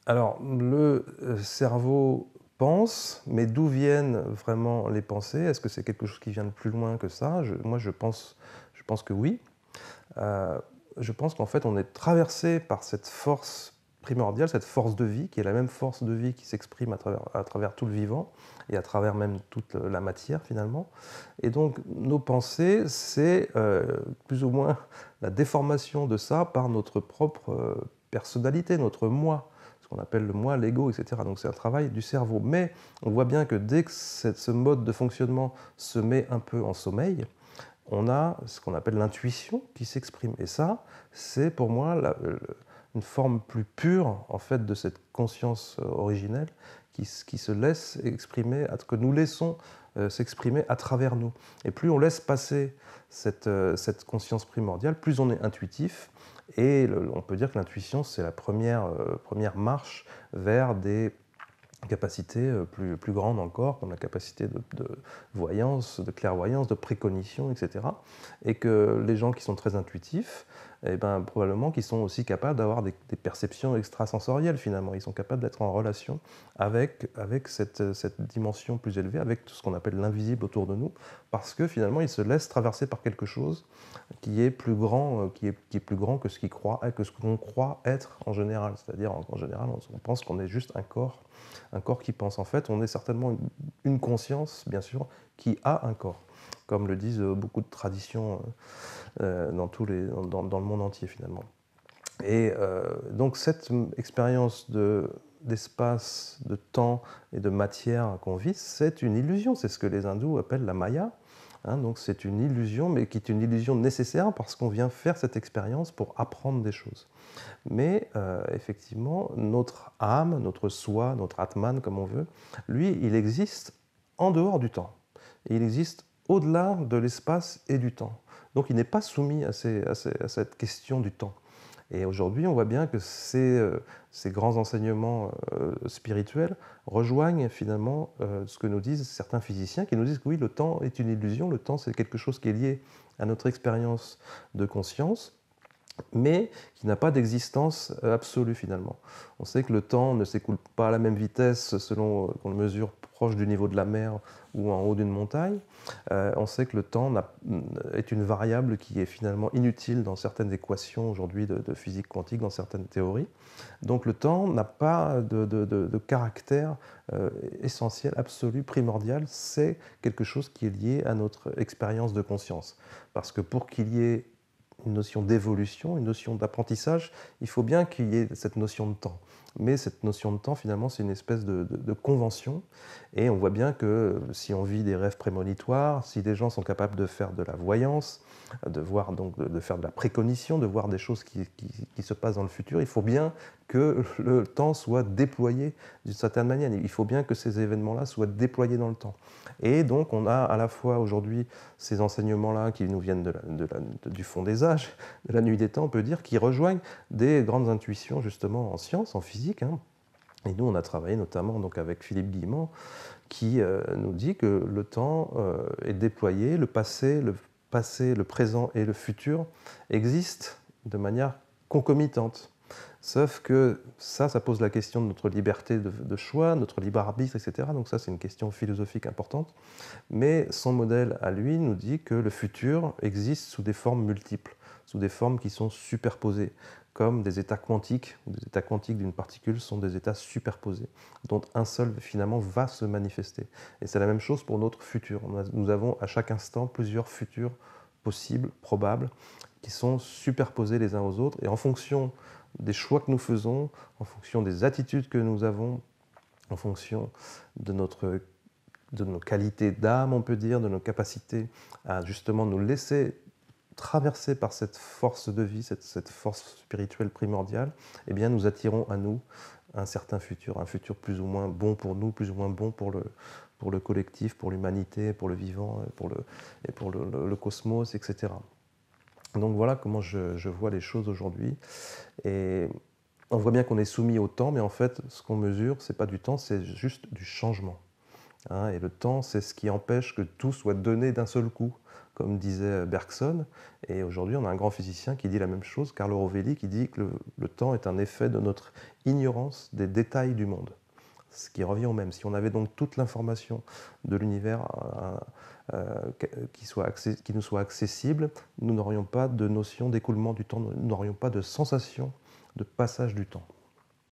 Alors, le cerveau pense, mais d'où viennent vraiment les pensées? Est-ce que c'est quelque chose qui vient de plus loin que ça? Moi, je pense que oui. Heu, je pense qu'en fait, on est traversé par cette force primordiale, cette force de vie, qui est la même force de vie qui s'exprime à travers tout le vivant et à travers même toute la matière, finalement. Et donc nos pensées, c'est, plus ou moins la déformation de ça par notre propre, personnalité, notre moi, ce qu'on appelle le moi, l'ego, et cetera. Donc c'est un travail du cerveau. Mais on voit bien que dès que ce mode de fonctionnement se met un peu en sommeil, on a ce qu'on appelle l'intuition qui s'exprime. Et ça, c'est pour moi une forme plus pure en fait de cette conscience originelle qui se laisse exprimer, que nous laissons s'exprimer à travers nous. Et plus on laisse passer cette conscience primordiale, plus on est intuitif. Et on peut dire que l'intuition, c'est la première marche vers des capacités plus grandes encore, comme la capacité de voyance, de clairvoyance, de précognition, etc. Et que les gens qui sont très intuitifs, eh ben, probablement qu'ils sont aussi capables d'avoir des perceptions extrasensorielles finalement. Ils sont capables d'être en relation avec cette dimension plus élevée, avec tout ce qu'on appelle l'invisible autour de nous, parce que finalement ils se laissent traverser par quelque chose qui est plus grand, qui est plus grand que ce que ce qu'on croit être en général. C'est-à-dire en général, on pense qu'on est juste un corps qui pense. En fait, on est certainement une conscience, bien sûr, qui a un corps, comme le disent beaucoup de traditions dans le monde entier, finalement. Et donc cette expérience d'espace, de temps et de matière qu'on vit, c'est une illusion. C'est ce que les hindous appellent la maya. Hein, donc c'est une illusion, mais qui est une illusion nécessaire parce qu'on vient faire cette expérience pour apprendre des choses. Mais effectivement, notre âme, notre soi, notre atman, comme on veut, lui, il existe en dehors du temps. Et il existe au-delà de l'espace et du temps. Donc il n'est pas soumis à cette question du temps. Et aujourd'hui, on voit bien que ces grands enseignements spirituels rejoignent finalement ce que nous disent certains physiciens, qui nous disent que oui, le temps est une illusion, le temps c'est quelque chose qui est lié à notre expérience de conscience, mais qui n'a pas d'existence absolue finalement. On sait que le temps ne s'écoule pas à la même vitesse selon qu'on le mesure proche du niveau de la mer ou en haut d'une montagne. On sait que le temps est une variable qui est finalement inutile dans certaines équations aujourd'hui de physique quantique, dans certaines théories. Donc le temps n'a pas de caractère essentiel, absolu, primordial. C'est quelque chose qui est lié à notre expérience de conscience. Parce que pour qu'il y ait une notion d'évolution, une notion d'apprentissage, il faut bien qu'il y ait cette notion de temps. Mais cette notion de temps, finalement, c'est une espèce de convention. Et on voit bien que si on vit des rêves prémonitoires, si des gens sont capables de faire de la voyance, de voir donc de faire de la précognition, de voir des choses qui se passent dans le futur, il faut bien que le temps soit déployé d'une certaine manière. Il faut bien que ces événements-là soient déployés dans le temps. Et donc, on a à la fois aujourd'hui ces enseignements-là qui nous viennent du fond des âges, de la nuit des temps, on peut dire, qui rejoignent des grandes intuitions justement en sciences, en physique. Hein. Et nous, on a travaillé notamment donc, avec Philippe Guillemot, qui nous dit que le temps est déployé, le présent et le futur existent de manière concomitante. Sauf que ça pose la question de notre liberté de choix, notre libre arbitre, etc. Donc ça, c'est une question philosophique importante. Mais son modèle à lui nous dit que le futur existe sous des formes multiples, sous des formes qui sont superposées, comme des états quantiques, ou des états quantiques d'une particule sont des états superposés, dont un seul finalement va se manifester. Et c'est la même chose pour notre futur. Nous avons à chaque instant plusieurs futurs possibles, probables, qui sont superposés les uns aux autres, et en fonction des choix que nous faisons, en fonction des attitudes que nous avons, en fonction de nos qualités d'âme, on peut dire, de nos capacités à justement nous laisser traverser par cette force de vie, cette force spirituelle primordiale, eh bien nous attirons à nous un certain futur, un futur plus ou moins bon pour nous, plus ou moins bon pour le collectif, pour l'humanité, pour le vivant, et pour le cosmos, etc. Donc voilà comment je vois les choses aujourd'hui. Et on voit bien qu'on est soumis au temps, mais en fait, ce qu'on mesure, c'est pas du temps, c'est juste du changement. hein, et le temps, c'est ce qui empêche que tout soit donné d'un seul coup, comme disait Bergson. Et aujourd'hui, on a un grand physicien qui dit la même chose, Carlo Rovelli, qui dit que le temps est un effet de notre ignorance des détails du monde. Ce qui revient au même. Si on avait donc toute l'information de l'univers qui nous soit accessible, nous n'aurions pas de notion d'écoulement du temps, nous n'aurions pas de sensation de passage du temps.